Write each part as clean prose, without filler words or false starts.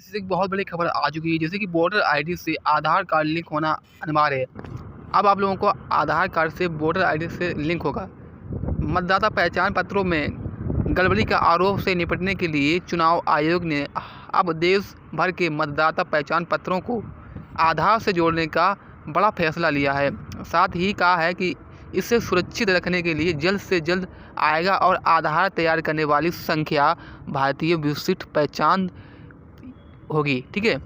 जैसे कि बहुत बड़ी खबर आ चुकी है, जैसे कि वोटर आईडी से आधार कार्ड लिंक होना अनिवार्य है। अब आप लोगों को आधार कार्ड से वोटर आईडी से लिंक होगा। मतदाता पहचान पत्रों में गड़बड़ी का आरोप से निपटने के लिए चुनाव आयोग ने अब देश भर के मतदाता पहचान पत्रों को आधार से जोड़ने का बड़ा फैसला लिया है। साथ ही कहा है कि इसे सुरक्षित रखने के लिए जल्द से जल्द आएगा और आधार तैयार करने वाली संख्या भारतीय विशिष्ट पहचान होगी। ठीक है,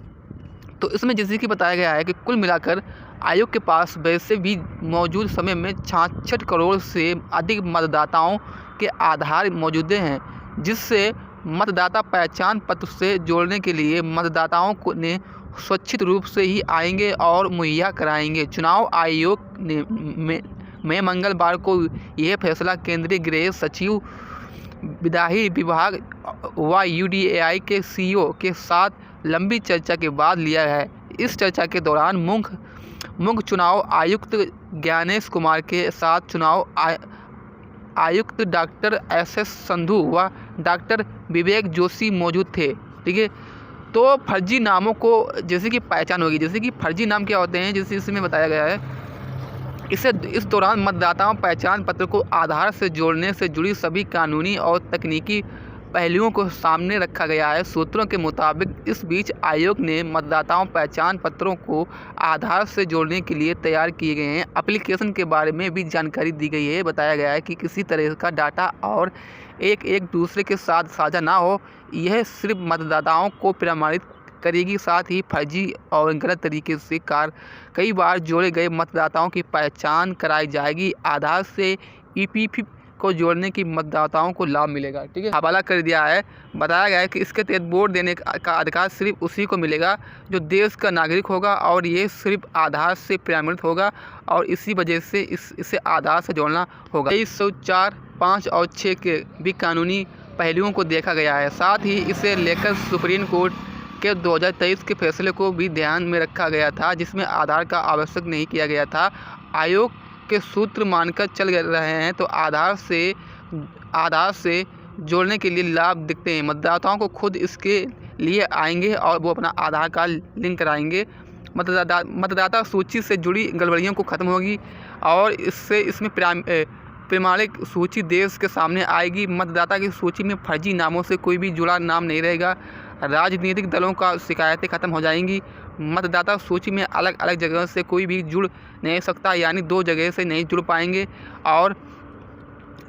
तो इसमें जैसे कि बताया गया है कि कुल मिलाकर आयोग के पास वैसे भी मौजूद समय में 66 करोड़ से अधिक मतदाताओं के आधार मौजूद हैं, जिससे मतदाता पहचान पत्र से जोड़ने के लिए मतदाताओं को ने स्वैच्छिक रूप से ही आएंगे और मुहैया कराएंगे। चुनाव आयोग ने में मंगलवार को यह फैसला केंद्रीय गृह सचिव, विधायी विभाग व यूडीएआई के सीईओ के साथ लंबी चर्चा के बाद लिया है। इस चर्चा के दौरान मुख्य चुनाव आयुक्त ज्ञानेश कुमार के साथ चुनाव आयुक्त डॉक्टर एस संधू व डॉक्टर विवेक जोशी मौजूद थे। ठीक है, तो फर्जी नामों को जैसे कि पहचान होगी। जैसे कि फर्जी नाम क्या होते हैं, जैसे इसमें बताया गया है, इस दौरान मतदाताओं पहचान पत्र को आधार से जोड़ने से जुड़ी सभी कानूनी और तकनीकी पहलुओं को सामने रखा गया है। सूत्रों के मुताबिक इस बीच आयोग ने मतदाताओं पहचान पत्रों को आधार से जोड़ने के लिए तैयार किए गए हैं एप्लीकेशन के बारे में भी जानकारी दी गई है। बताया गया है कि किसी तरह का डाटा और एक दूसरे के साथ साझा ना हो। यह सिर्फ मतदाताओं को प्रमाणित करेगी, साथ ही फर्जी और गलत तरीके से कई बार जोड़े गए मतदाताओं की पहचान कराई जाएगी। आधार से ईपीएफ को जोड़ने की मतदाताओं को लाभ मिलेगा। ठीक है, हवाला कर दिया है। बताया गया है कि इसके तहत वोट देने का अधिकार सिर्फ उसी को मिलेगा जो देश का नागरिक होगा और ये सिर्फ आधार से प्रमाणित होगा और इसी वजह से इसे आधार से जोड़ना होगा। 2304, 5 और 6 के भी कानूनी पहलुओं को देखा गया है। साथ ही इसे लेकर सुप्रीम कोर्ट के 2023 के फैसले को भी ध्यान में रखा गया था, जिसमें आधार का आवश्यक नहीं किया गया था। आयोग के सूत्र मानकर चल रहे हैं तो आधार से जोड़ने के लिए लाभ दिखते हैं। मतदाताओं को खुद इसके लिए आएंगे और वो अपना आधार कार्ड लिंक कराएंगे। मतदाता सूची से जुड़ी गड़बड़ियों को ख़त्म होगी और इसमें प्रमाणिक सूची देश के सामने आएगी। मतदाता की सूची में फर्जी नामों से कोई भी जुड़ा नाम नहीं रहेगा। राजनीतिक दलों का शिकायतें ख़त्म हो जाएंगी। मतदाता सूची में अलग अलग जगह से कोई भी जुड़ नहीं सकता, यानी 2 जगह से नहीं जुड़ पाएंगे। और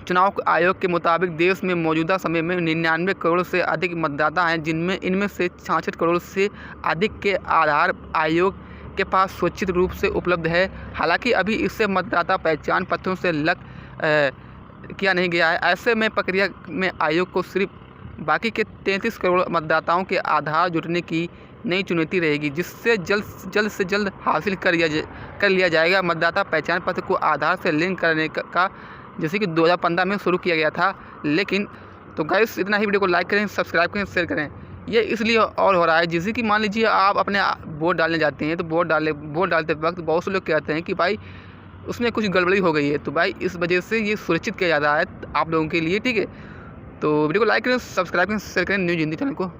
चुनाव आयोग के मुताबिक देश में मौजूदा समय में 99 करोड़ से अधिक मतदाता हैं, इनमें से 66 करोड़ से अधिक के आधार आयोग के पास स्वैच्छिक रूप से उपलब्ध है। हालांकि अभी इससे मतदाता पहचान पत्रों से किया नहीं गया है। ऐसे में प्रक्रिया में आयोग को सिर्फ बाकी के 33 करोड़ मतदाताओं के आधार जुटने की नई चुनौती रहेगी, जिससे जल्द से जल्द हासिल कर लिया जाएगा। मतदाता पहचान पत्र को आधार से लिंक करने का जैसे कि 2015 में शुरू किया गया था। लेकिन तो गाइस इतना ही। वीडियो को लाइक करें, सब्सक्राइब करें, शेयर करें। ये इसलिए और हो रहा है, जैसे कि मान लीजिए आप अपने वोट डालने जाते हैं तो वोट डालते वक्त बहुत से लोग कहते हैं कि भाई उसमें कुछ गड़बड़ी हो गई है, तो भाई इस वजह से ये सुरक्षित किया जा रहा है आप लोगों के लिए। ठीक है, तो वीडियो को लाइक करें, सब्सक्राइब करें, शेयर करें न्यूज़ हिंदी चैनल को।